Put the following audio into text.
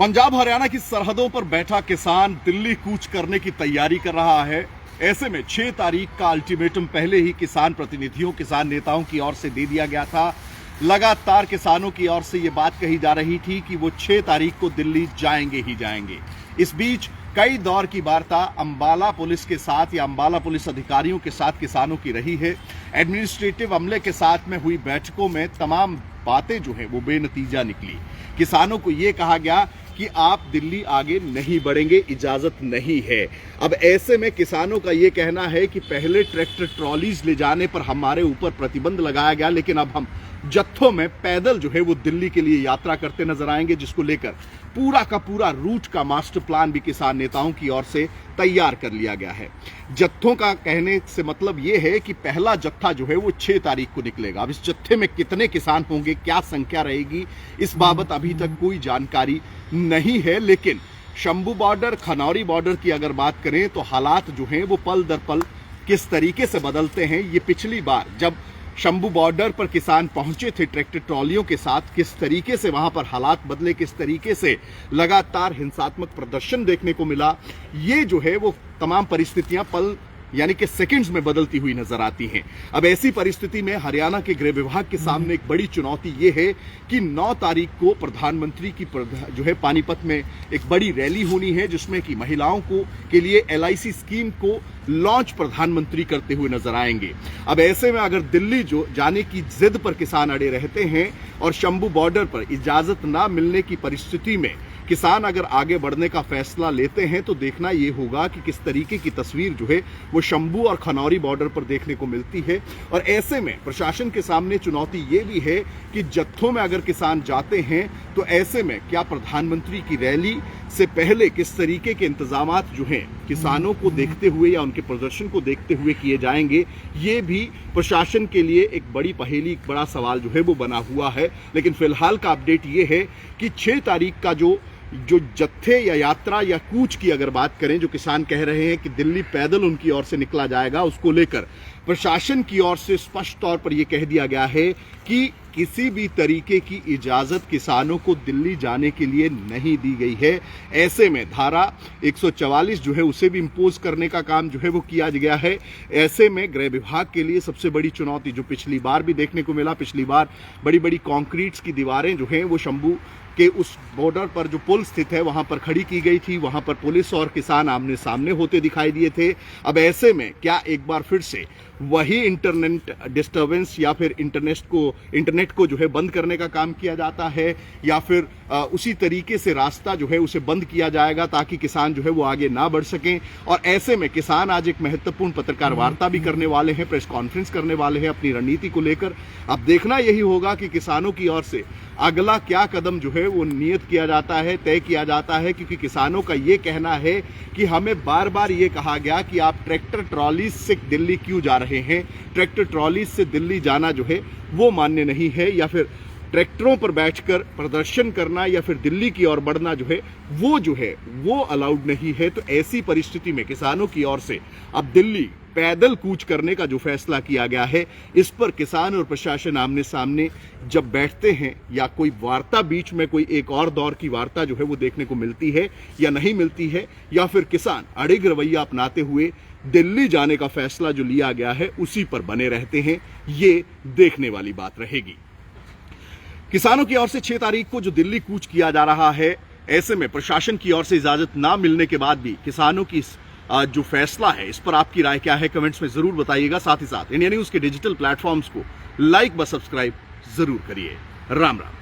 पंजाब हरियाणा की सरहदों पर बैठा किसान दिल्ली कूच करने की तैयारी कर रहा है। ऐसे में 6 तारीख का अल्टीमेटम पहले ही किसान प्रतिनिधियों, किसान नेताओं की ओर से दे दिया गया था। लगातार किसानों की ओर से ये बात कही जा रही थी कि वो 6 तारीख को दिल्ली जाएंगे ही जाएंगे। इस बीच कई दौर की वार्ता अंबाला पुलिस के साथ या अंबाला पुलिस अधिकारियों के साथ किसानों की रही है। एडमिनिस्ट्रेटिव अमले के साथ में हुई बैठकों में तमाम बातें जो है वो बेनतीजा निकली। किसानों को ये कहा गया कि आप दिल्ली आगे नहीं बढ़ेंगे, इजाजत नहीं है। अब ऐसे में किसानों का यह कहना है कि पहले ट्रैक्टर ट्रॉलीज ले जाने पर हमारे ऊपर प्रतिबंध लगाया गया, लेकिन अब हम जत्थों में पैदल जो है वो दिल्ली के लिए यात्रा करते नजर आएंगे, जिसको लेकर पूरा का पूरा रूट का मास्टर प्लान भी किसान नेताओं की ओर से तैयार कर लिया गया है। जत्थों का कहने से मतलब यह है कि पहला जत्था जो है वो 6 तारीख को निकलेगा। अब इस जत्थे में कितने किसान होंगे, क्या संख्या रहेगी, इस बाबत अभी तक कोई जानकारी नहीं है। लेकिन शंभू बॉर्डर, खनौरी बॉर्डर की अगर बात करें तो हालात जो हैं वो पल दर पल किस तरीके से बदलते हैं, ये पिछली बार जब शंभू बॉर्डर पर किसान पहुंचे थे ट्रैक्टर ट्रॉलियों के साथ, किस तरीके से वहां पर हालात बदले, किस तरीके से लगातार हिंसात्मक प्रदर्शन देखने को मिला, ये जो है वो तमाम परिस्थितियां पल यानी कि सेकंड्स में बदलती हुई नजर आती हैं। अब ऐसी परिस्थिति में हरियाणा के गृह विभाग के सामने एक बड़ी चुनौती ये है कि 9 तारीख को प्रधानमंत्री की जो है पानीपत में एक बड़ी रैली होनी है, जिसमें कि महिलाओं को के लिए LIC स्कीम को लॉन्च प्रधानमंत्री करते हुए नजर आएंगे। अब ऐसे में अगर दिल्ली जो जाने की जिद पर किसान अड़े रहते हैं और शंभू बॉर्डर पर इजाजत ना मिलने की परिस्थिति में किसान अगर आगे बढ़ने का फैसला लेते हैं, तो देखना यह होगा कि किस तरीके की तस्वीर जो है वो शंभू और खनौरी बॉर्डर पर देखने को मिलती है। और ऐसे में प्रशासन के सामने चुनौती ये भी है कि जत्थों में अगर किसान जाते हैं तो ऐसे में क्या प्रधानमंत्री की रैली से पहले किस तरीके के इंतजामात जो हैं किसानों को देखते हुए या उनके प्रदर्शन को देखते हुए किए जाएंगे, ये भी प्रशासन के लिए एक बड़ी पहेली, एक बड़ा सवाल जो है वो बना हुआ है। लेकिन फिलहाल का अपडेट ये है कि 6 तारीख का जो जत्थे या यात्रा या कूच की अगर बात करें, जो किसान कह रहे हैं कि दिल्ली पैदल उनकी ओर से निकला जाएगा, उसको लेकर प्रशासन की ओर से स्पष्ट तौर पर यह कह दिया गया है कि किसी भी तरीके की इजाजत किसानों को दिल्ली जाने के लिए नहीं दी गई है। ऐसे में धारा 144 जो है उसे भी इंपोज करने का काम जो है वो किया गया है। ऐसे में गृह विभाग के लिए सबसे बड़ी चुनौती जो पिछली बार भी देखने को मिला, पिछली बार बड़ी बड़ी कंक्रीट्स की दीवारें जो हैं वो शंभू के उस बॉर्डर पर जो पुल स्थित है वहां पर खड़ी की गई थी, वहां पर पुलिस और किसान आमने सामने होते दिखाई दिए थे। अब ऐसे में क्या एक बार फिर से वही इंटरनेट डिस्टर्बेंस या फिर इंटरनेट को जो है बंद करने का काम किया जाता है, या फिर उसी तरीके से रास्ता जो है उसे बंद किया जाएगा ताकि किसान जो है वो आगे ना बढ़ सकें। और ऐसे में किसान आज एक महत्वपूर्ण पत्रकार वार्ता भी करने वाले हैं, प्रेस कॉन्फ्रेंस करने वाले हैं अपनी रणनीति को लेकर। अब देखना यही होगा कि किसानों की ओर से अगला क्या कदम जो है वो नियत किया जाता है, तय किया जाता है, क्योंकि किसानों का ये कहना है कि हमें बार बार ये कहा गया कि आप ट्रैक्टर ट्रॉलीज से दिल्ली क्यों जा रहे हैं, ट्रैक्टर ट्रॉलीज से दिल्ली जाना जो है वो मान्य नहीं है, या फिर ट्रैक्टरों पर बैठकर प्रदर्शन करना या फिर दिल्ली की ओर बढ़ना जो है वो अलाउड नहीं है। तो ऐसी परिस्थिति में किसानों की ओर से अब दिल्ली पैदल कूच करने का जो फैसला किया गया है, इस पर किसान और प्रशासन आमने सामने जब बैठते हैं या कोई वार्ता बीच में कोई एक और दौर की वार्ता जो है वो देखने को मिलती है या नहीं मिलती है, या फिर किसान अड़िग रवैया अपनाते हुए दिल्ली जाने का फैसला जो लिया गया है उसी पर बने रहते हैं, ये देखने वाली बात रहेगी। किसानों की ओर से 6 तारीख को जो दिल्ली कूच किया जा रहा है, ऐसे में प्रशासन की ओर से इजाजत ना मिलने के बाद भी किसानों की जो फैसला है, इस पर आपकी राय क्या है कमेंट्स में जरूर बताइएगा। साथ ही साथ इंडिया न्यूज के डिजिटल प्लेटफॉर्म्स को लाइक व सब्सक्राइब जरूर करिए। राम राम।